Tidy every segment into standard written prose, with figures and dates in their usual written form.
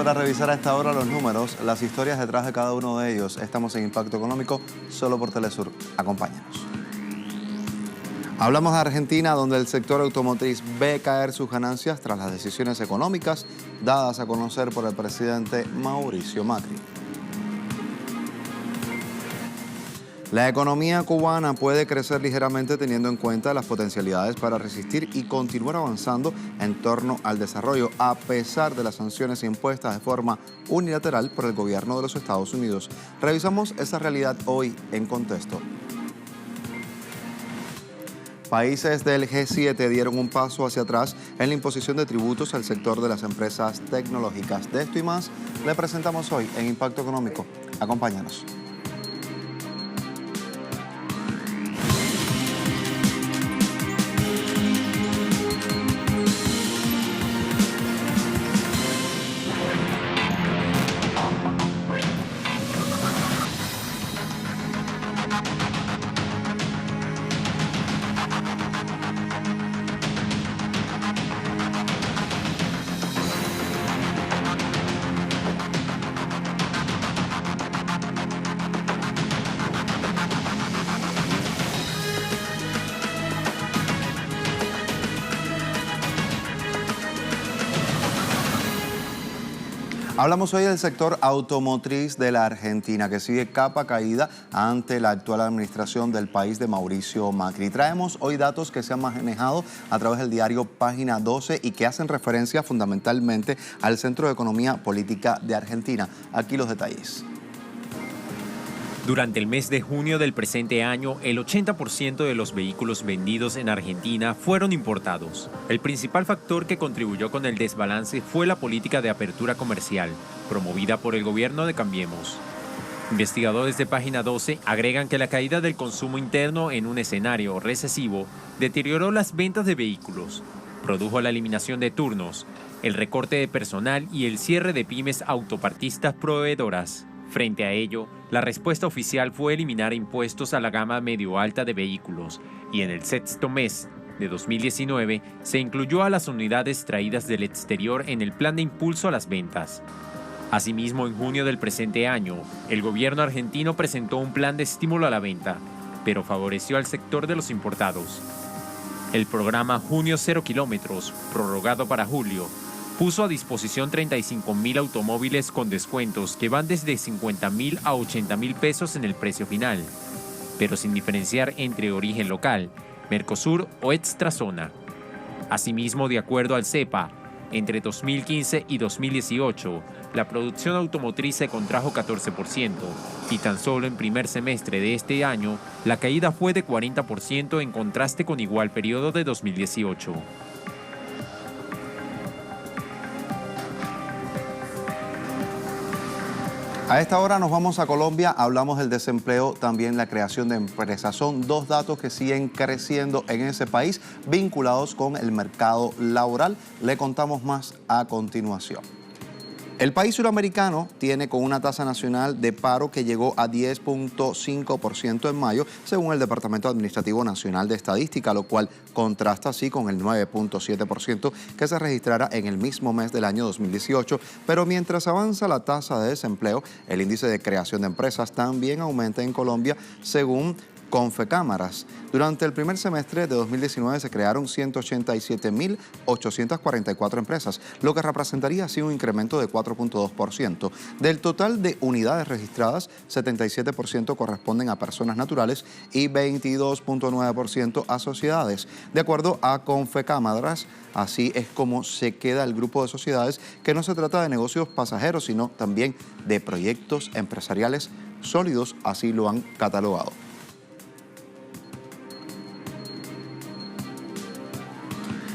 para revisar a esta hora los números, las historias detrás de cada uno de ellos. Estamos en Impacto Económico, solo por Telesur. Acompáñanos. Hablamos de Argentina, donde el sector automotriz ve caer sus ganancias tras las decisiones económicas dadas a conocer por el presidente Mauricio Macri. La economía cubana puede crecer ligeramente teniendo en cuenta las potencialidades para resistir y continuar avanzando en torno al desarrollo, a pesar de las sanciones impuestas de forma unilateral por el gobierno de los Estados Unidos. Revisamos esa realidad hoy en contexto. Países del G7 dieron un paso hacia atrás en la imposición de tributos al sector de las empresas tecnológicas. De esto y más le presentamos hoy en Impacto Económico. Acompáñanos. Hablamos hoy del sector automotriz de la Argentina, que sigue capa caída ante la actual administración del país de Mauricio Macri. Traemos hoy datos que se han manejado a través del diario Página 12 y que hacen referencia fundamentalmente al Centro de Economía Política de Argentina. Aquí los detalles. Durante el mes de junio del presente año, el 80% de los vehículos vendidos en Argentina fueron importados. El principal factor que contribuyó con el desbalance fue la política de apertura comercial, promovida por el gobierno de Cambiemos. Investigadores de Página 12 agregan que la caída del consumo interno en un escenario recesivo deterioró las ventas de vehículos, produjo la eliminación de turnos, el recorte de personal y el cierre de pymes autopartistas proveedoras. Frente a ello, la respuesta oficial fue eliminar impuestos a la gama medio-alta de vehículos y en el sexto mes de 2019 se incluyó a las unidades traídas del exterior en el plan de impulso a las ventas. Asimismo, en junio del presente año, el gobierno argentino presentó un plan de estímulo a la venta, pero favoreció al sector de los importados. El programa Junio 0 kilómetros, prorrogado para julio, puso a disposición 35.000 automóviles con descuentos que van desde 50.000 a 80.000 pesos en el precio final, pero sin diferenciar entre origen local, Mercosur o extrazona. Asimismo, de acuerdo al CEPA, entre 2015 y 2018, la producción automotriz se contrajo 14% y tan solo en primer semestre de este año, la caída fue de 40% en contraste con igual periodo de 2018. A esta hora nos vamos a Colombia, hablamos del desempleo, también la creación de empresas. Son dos datos que siguen creciendo en ese país, vinculados con el mercado laboral. Le contamos más a continuación. El país suramericano tiene con una tasa nacional de paro que llegó a 10.5% en mayo, según el Departamento Administrativo Nacional de Estadística, lo cual contrasta así con el 9.7% que se registrara en el mismo mes del año 2018. Pero mientras avanza la tasa de desempleo, el índice de creación de empresas también aumenta en Colombia, según Confecámaras. Durante el primer semestre de 2019 se crearon 187.844 empresas, lo que representaría así un incremento de 4.2%. Del total de unidades registradas, 77% corresponden a personas naturales y 22.9% a sociedades. De acuerdo a Confecámaras, así es como se queda el grupo de sociedades, que no se trata de negocios pasajeros, sino también de proyectos empresariales sólidos, así lo han catalogado.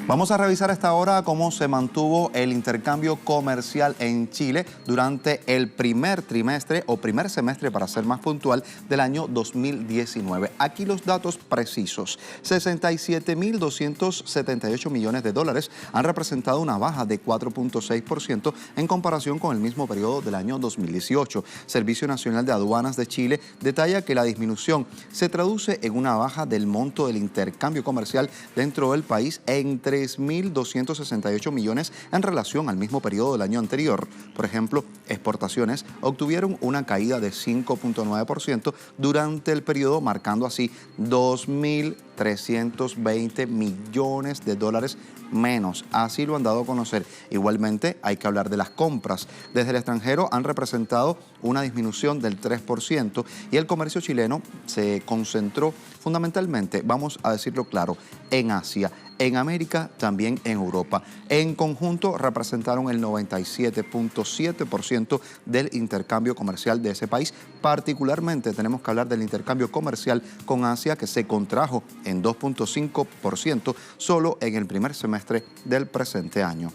Vamos a revisar a esta hora cómo se mantuvo el intercambio comercial en Chile durante el primer trimestre o primer semestre, para ser más puntual, del año 2019. Aquí los datos precisos. 67.278 millones de dólares han representado una baja de 4.6% en comparación con el mismo periodo del año 2018. Servicio Nacional de Aduanas de Chile detalla que la disminución se traduce en una baja del monto del intercambio comercial dentro del país entre 6.268 millones en relación al mismo periodo del año anterior. Por ejemplo, exportaciones obtuvieron una caída de 5.9% durante el periodo, marcando así 2.320 millones de dólares menos. Así lo han dado a conocer. Igualmente, hay que hablar de las compras. Desde el extranjero han representado una disminución del 3% y el comercio chileno se concentró fundamentalmente, vamos a decirlo claro, en Asia, en América, también en Europa. En conjunto representaron el 97.7% del intercambio comercial de ese país. Particularmente tenemos que hablar del intercambio comercial con Asia, que se contrajo en 2.5% solo en el primer semestre del presente año.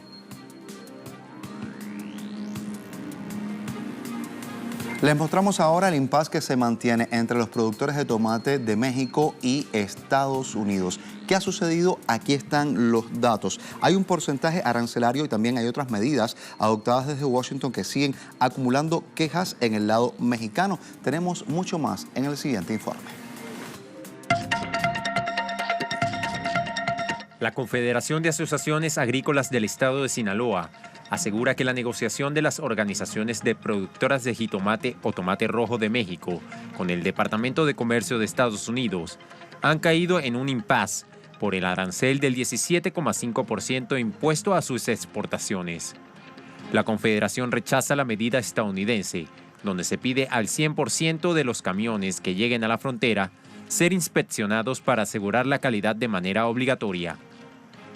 Les mostramos ahora el impasse que se mantiene entre los productores de tomate de México y Estados Unidos. ¿Qué ha sucedido? Aquí están los datos. Hay un porcentaje arancelario y también hay otras medidas adoptadas desde Washington que siguen acumulando quejas en el lado mexicano. Tenemos mucho más en el siguiente informe. La Confederación de Asociaciones Agrícolas del Estado de Sinaloa asegura que la negociación de las organizaciones de productoras de jitomate o tomate rojo de México con el Departamento de Comercio de Estados Unidos han caído en un impasse por el arancel del 17,5% impuesto a sus exportaciones. La Confederación rechaza la medida estadounidense, donde se pide al 100% de los camiones que lleguen a la frontera ser inspeccionados para asegurar la calidad de manera obligatoria.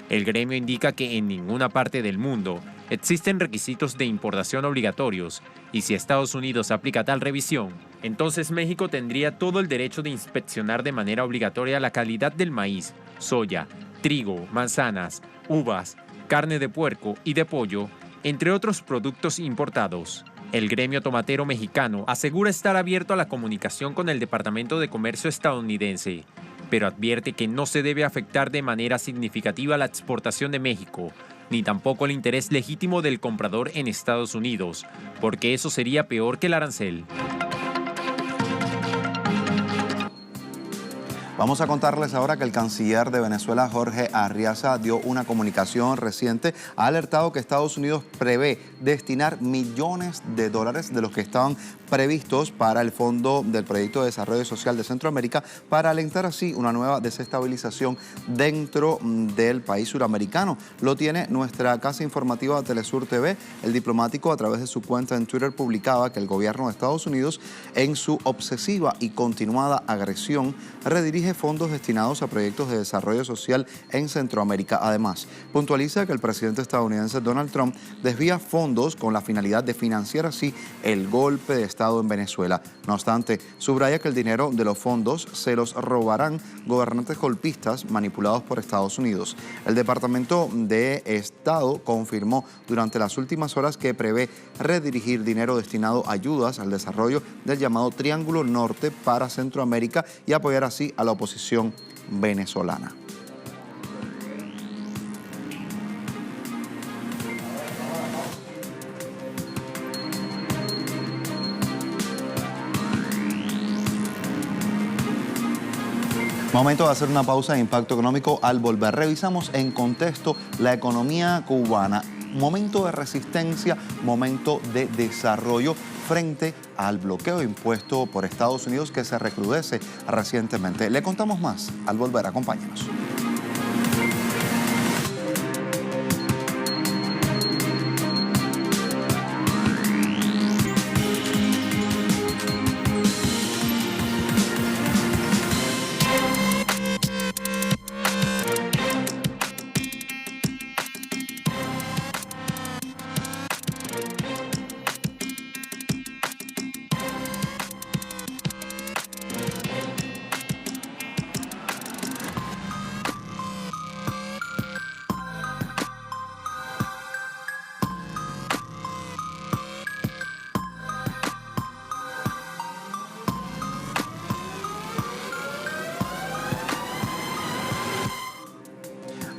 El gremio indica que en ninguna parte del mundo existen requisitos de importación obligatorios y si Estados Unidos aplica tal revisión, entonces México tendría todo el derecho de inspeccionar de manera obligatoria la calidad del maíz, soya, trigo, manzanas, uvas, carne de puerco y de pollo, entre otros productos importados. El gremio tomatero mexicano asegura estar abierto a la comunicación con el Departamento de Comercio estadounidense, pero advierte que no se debe afectar de manera significativa la exportación de México, ni tampoco el interés legítimo del comprador en Estados Unidos, porque eso sería peor que el arancel. Vamos a contarles ahora que el canciller de Venezuela, Jorge Arriaza, dio una comunicación reciente. Ha alertado que Estados Unidos prevé destinar millones de dólares de los que estaban previstos para el Fondo del Proyecto de Desarrollo Social de Centroamérica para alentar así una nueva desestabilización dentro del país suramericano. Lo tiene nuestra casa informativa Telesur TV. El diplomático, a través de su cuenta en Twitter, publicaba que el gobierno de Estados Unidos, en su obsesiva y continuada agresión, redirige fondos destinados a proyectos de desarrollo social en Centroamérica. Además, puntualiza que el presidente estadounidense Donald Trump desvía fondos con la finalidad de financiar así el golpe de Estado en Venezuela. No obstante, subraya que el dinero de los fondos se los robarán gobernantes golpistas manipulados por Estados Unidos. El Departamento de Estado confirmó durante las últimas horas que prevé redirigir dinero destinado a ayudas al desarrollo del llamado Triángulo Norte para Centroamérica y apoyar así a la oposición venezolana. Momento de hacer una pausa de impacto económico. Al volver, revisamos en contexto la economía cubana. Momento de resistencia, momento de desarrollo frente al bloqueo impuesto por Estados Unidos que se recrudece recientemente. Le contamos más al volver. Acompáñenos.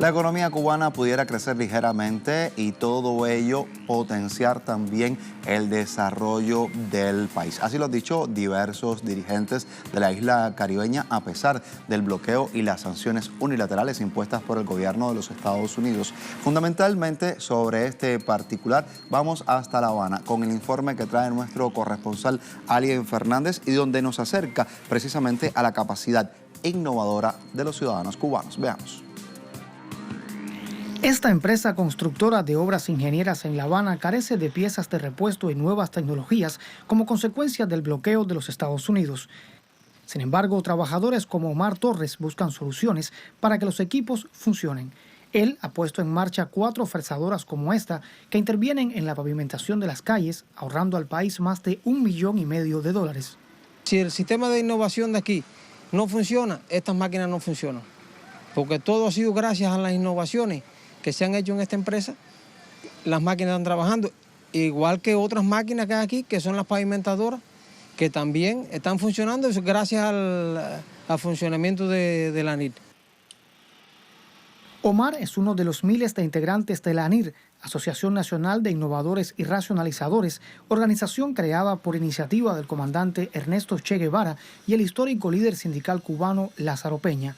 la economía cubana pudiera crecer ligeramente y todo ello potenciar también el desarrollo del país. Así lo han dicho diversos dirigentes de la isla caribeña, a pesar del bloqueo y las sanciones unilaterales impuestas por el gobierno de los Estados Unidos. Fundamentalmente sobre este particular, vamos hasta La Habana con el informe que trae nuestro corresponsal Alien Fernández y donde nos acerca precisamente a la capacidad innovadora de los ciudadanos cubanos. Veamos. Esta empresa constructora de obras ingenieras en La Habana carece de piezas de repuesto y nuevas tecnologías como consecuencia del bloqueo de los Estados Unidos. Sin embargo, trabajadores como Omar Torres buscan soluciones para que los equipos funcionen. Él ha puesto en marcha 4 fresadoras como esta que intervienen en la pavimentación de las calles, ahorrando al país más de $1,5 millones. Si el sistema de innovación de aquí no funciona, estas máquinas no funcionan. Porque todo ha sido gracias a las innovaciones que se han hecho en esta empresa. Las máquinas están trabajando, igual que otras máquinas que hay aquí, que son las pavimentadoras, que también están funcionando gracias al funcionamiento de la ANIR. Omar es uno de los miles de integrantes de la ANIR, Asociación Nacional de Innovadores y Racionalizadores, organización creada por iniciativa del comandante Ernesto Che Guevara y el histórico líder sindical cubano Lázaro Peña.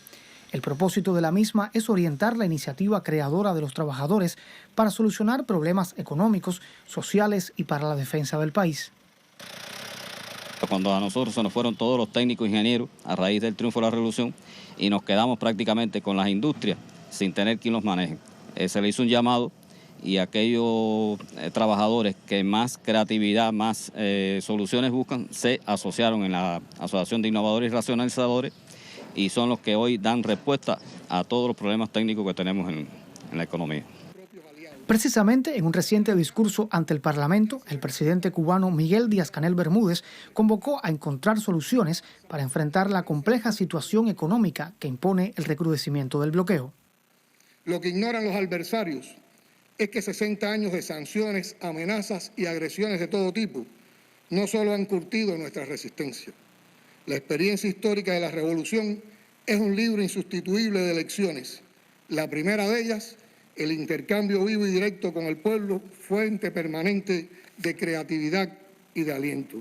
El propósito de la misma es orientar la iniciativa creadora de los trabajadores para solucionar problemas económicos, sociales y para la defensa del país. Cuando a nosotros se nos fueron todos los técnicos ingenieros a raíz del triunfo de la revolución y nos quedamos prácticamente con las industrias sin tener quien los maneje. Se le hizo un llamado y aquellos trabajadores que más creatividad, más soluciones buscan, se asociaron en la Asociación de Innovadores y Racionalizadores y son los que hoy dan respuesta a todos los problemas técnicos que tenemos en la economía. Precisamente en un reciente discurso ante el Parlamento, el presidente cubano Miguel Díaz-Canel Bermúdez convocó a encontrar soluciones para enfrentar la compleja situación económica que impone el recrudecimiento del bloqueo. Lo que ignoran los adversarios es que 60 años de sanciones, amenazas y agresiones de todo tipo no solo han curtido nuestra resistencia. La experiencia histórica de la revolución es un libro insustituible de lecciones. La primera de ellas, el intercambio vivo y directo con el pueblo, fuente permanente de creatividad y de aliento.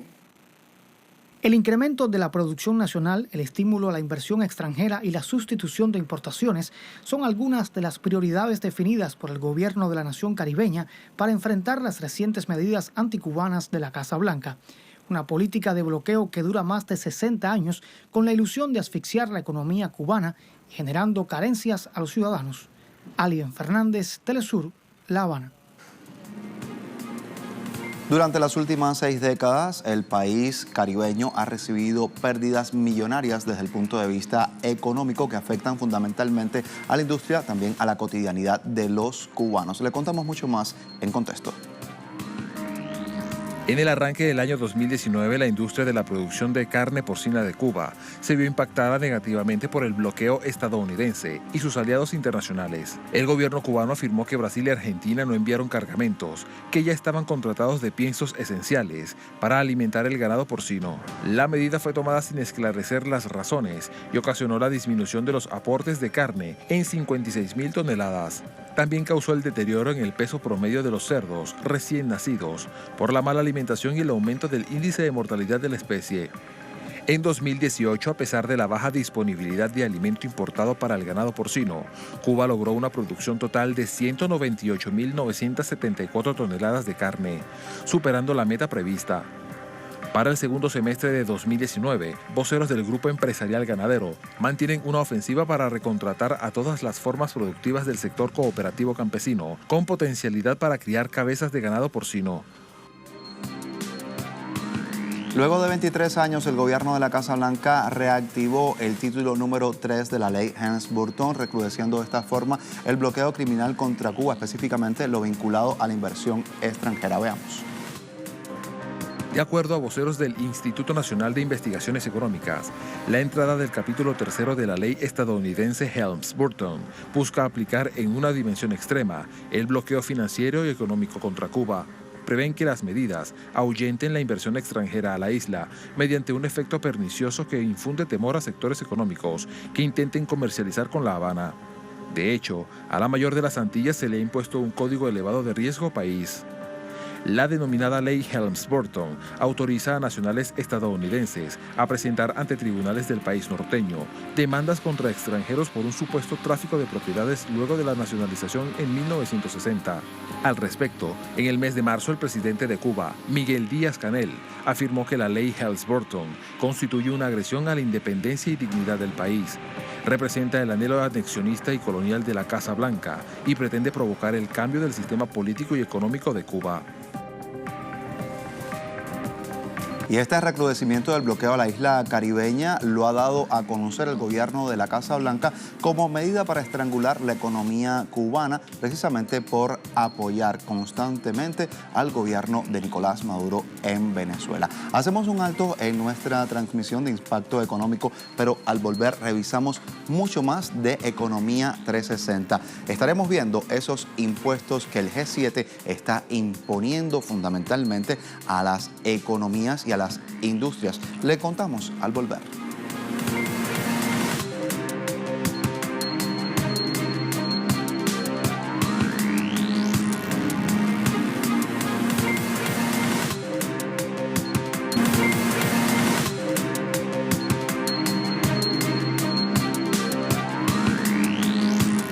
El incremento de la producción nacional, el estímulo a la inversión extranjera y la sustitución de importaciones son algunas de las prioridades definidas por el gobierno de la nación caribeña para enfrentar las recientes medidas anticubanas de la Casa Blanca. Una política de bloqueo que dura más de 60 años con la ilusión de asfixiar la economía cubana, generando carencias a los ciudadanos. Alien Fernández, Telesur, La Habana. Durante las últimas 6 décadas, el país caribeño ha recibido pérdidas millonarias desde el punto de vista económico que afectan fundamentalmente a la industria, también a la cotidianidad de los cubanos. Le contamos mucho más en Contexto. En el arranque del año 2019, la industria de la producción de carne porcina de Cuba se vio impactada negativamente por el bloqueo estadounidense y sus aliados internacionales. El gobierno cubano afirmó que Brasil y Argentina no enviaron cargamentos, que ya estaban contratados de piensos esenciales para alimentar el ganado porcino. La medida fue tomada sin esclarecer las razones y ocasionó la disminución de los aportes de carne en 56.000 toneladas. También causó el deterioro en el peso promedio de los cerdos recién nacidos por la mala alimentación y el aumento del índice de mortalidad de la especie. En 2018, a pesar de la baja disponibilidad de alimento importado para el ganado porcino, Cuba logró una producción total de 198.974 toneladas de carne, superando la meta prevista. Para el segundo semestre de 2019, voceros del Grupo Empresarial Ganadero mantienen una ofensiva para recontratar a todas las formas productivas del sector cooperativo campesino, con potencialidad para criar cabezas de ganado porcino. Luego de 23 años, el gobierno de la Casa Blanca reactivó el título número 3 de la ley Helms-Burton, recrudeciendo de esta forma el bloqueo criminal contra Cuba, específicamente lo vinculado a la inversión extranjera. Veamos. De acuerdo a voceros del Instituto Nacional de Investigaciones Económicas, la entrada del capítulo 3 de la ley estadounidense Helms-Burton busca aplicar en una dimensión extrema el bloqueo financiero y económico contra Cuba. Prevén que las medidas ahuyenten la inversión extranjera a la isla mediante un efecto pernicioso que infunde temor a sectores económicos que intenten comercializar con La Habana. De hecho, a la mayor de las Antillas se le ha impuesto un código elevado de riesgo país. La denominada Ley Helms-Burton autoriza a nacionales estadounidenses a presentar ante tribunales del país norteño demandas contra extranjeros por un supuesto tráfico de propiedades luego de la nacionalización en 1960. Al respecto, en el mes de marzo el presidente de Cuba, Miguel Díaz-Canel, afirmó que la Ley Helms-Burton constituye una agresión a la independencia y dignidad del país. Representa el anhelo anexionista y colonial de la Casa Blanca y pretende provocar el cambio del sistema político y económico de Cuba. Y este recrudecimiento del bloqueo a la isla caribeña lo ha dado a conocer el gobierno de la Casa Blanca como medida para estrangular la economía cubana, precisamente por apoyar constantemente al gobierno de Nicolás Maduro en Venezuela. Hacemos un alto en nuestra transmisión de Impacto Económico, pero al volver revisamos mucho más de Economía 360. Estaremos viendo esos impuestos que el G7 está imponiendo fundamentalmente a las economías y a las industrias. Le contamos al volver.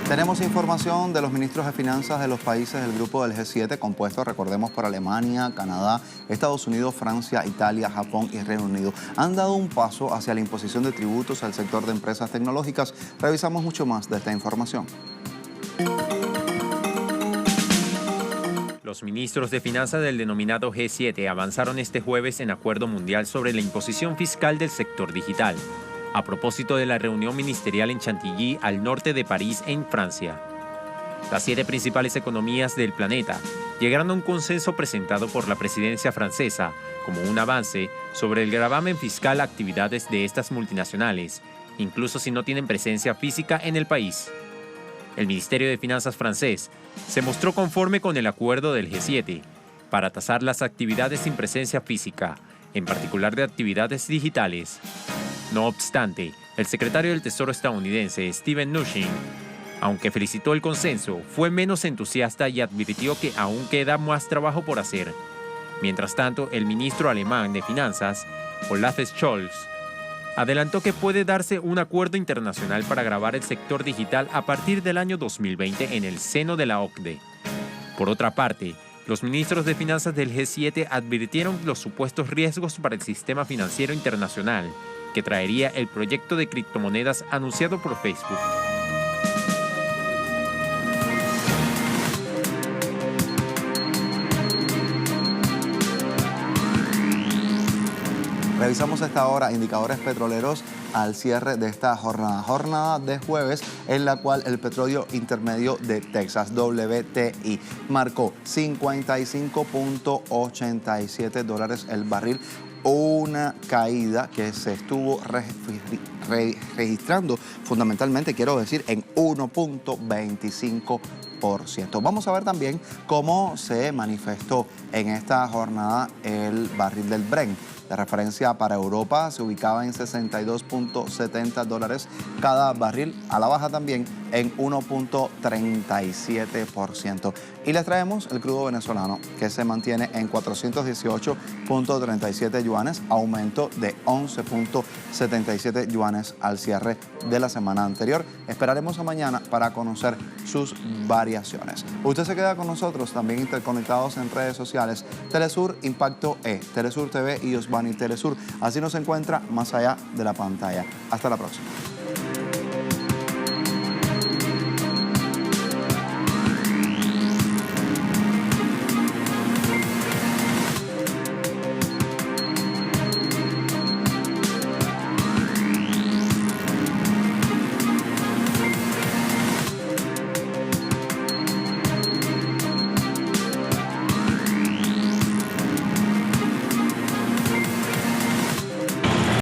Tenemos información de los ministros de finanzas de los países del grupo del G7, compuesto, recordemos, por Alemania, Canadá, Estados Unidos, Francia, Italia, Japón y Reino Unido. Han dado un paso hacia la imposición de tributos al sector de empresas tecnológicas. Revisamos mucho más de esta información. Los ministros de finanzas del denominado G7 avanzaron este jueves en acuerdo mundial sobre la imposición fiscal del sector digital, a propósito de la reunión ministerial en Chantilly, al norte de París, en Francia. Las 7 principales economías del planeta llegaron a un consenso presentado por la presidencia francesa como un avance sobre el gravamen fiscal a actividades de estas multinacionales, incluso si no tienen presencia física en el país. El Ministerio de Finanzas francés se mostró conforme con el acuerdo del G7 para tasar las actividades sin presencia física, en particular de actividades digitales. No obstante, el secretario del Tesoro estadounidense, Steven Mnuchin, aunque felicitó el consenso, fue menos entusiasta y advirtió que aún queda más trabajo por hacer. Mientras tanto, el ministro alemán de Finanzas, Olaf Scholz, adelantó que puede darse un acuerdo internacional para gravar el sector digital a partir del año 2020 en el seno de la OCDE. Por otra parte, los ministros de Finanzas del G7 advirtieron los supuestos riesgos para el sistema financiero internacional que traería el proyecto de criptomonedas anunciado por Facebook. Revisamos a esta hora indicadores petroleros al cierre de esta jornada de jueves, en la cual el petróleo intermedio de Texas, WTI, marcó $55.87 el barril, una caída que se estuvo registrando fundamentalmente, quiero decir, en 1.25%. Vamos a ver también cómo se manifestó en esta jornada el barril del Brent. De referencia para Europa se ubicaba en $62.70 cada barril, a la baja también en 1.37%. Y les traemos el crudo venezolano, que se mantiene en 418.37 yuanes, aumento de 11.77 yuanes al cierre de la semana anterior. Esperaremos a mañana para conocer sus variaciones. Usted se queda con nosotros, también interconectados en redes sociales, Telesur, Impacto E, Telesur TV y Osvani Telesur. Así nos encuentra más allá de la pantalla. Hasta la próxima.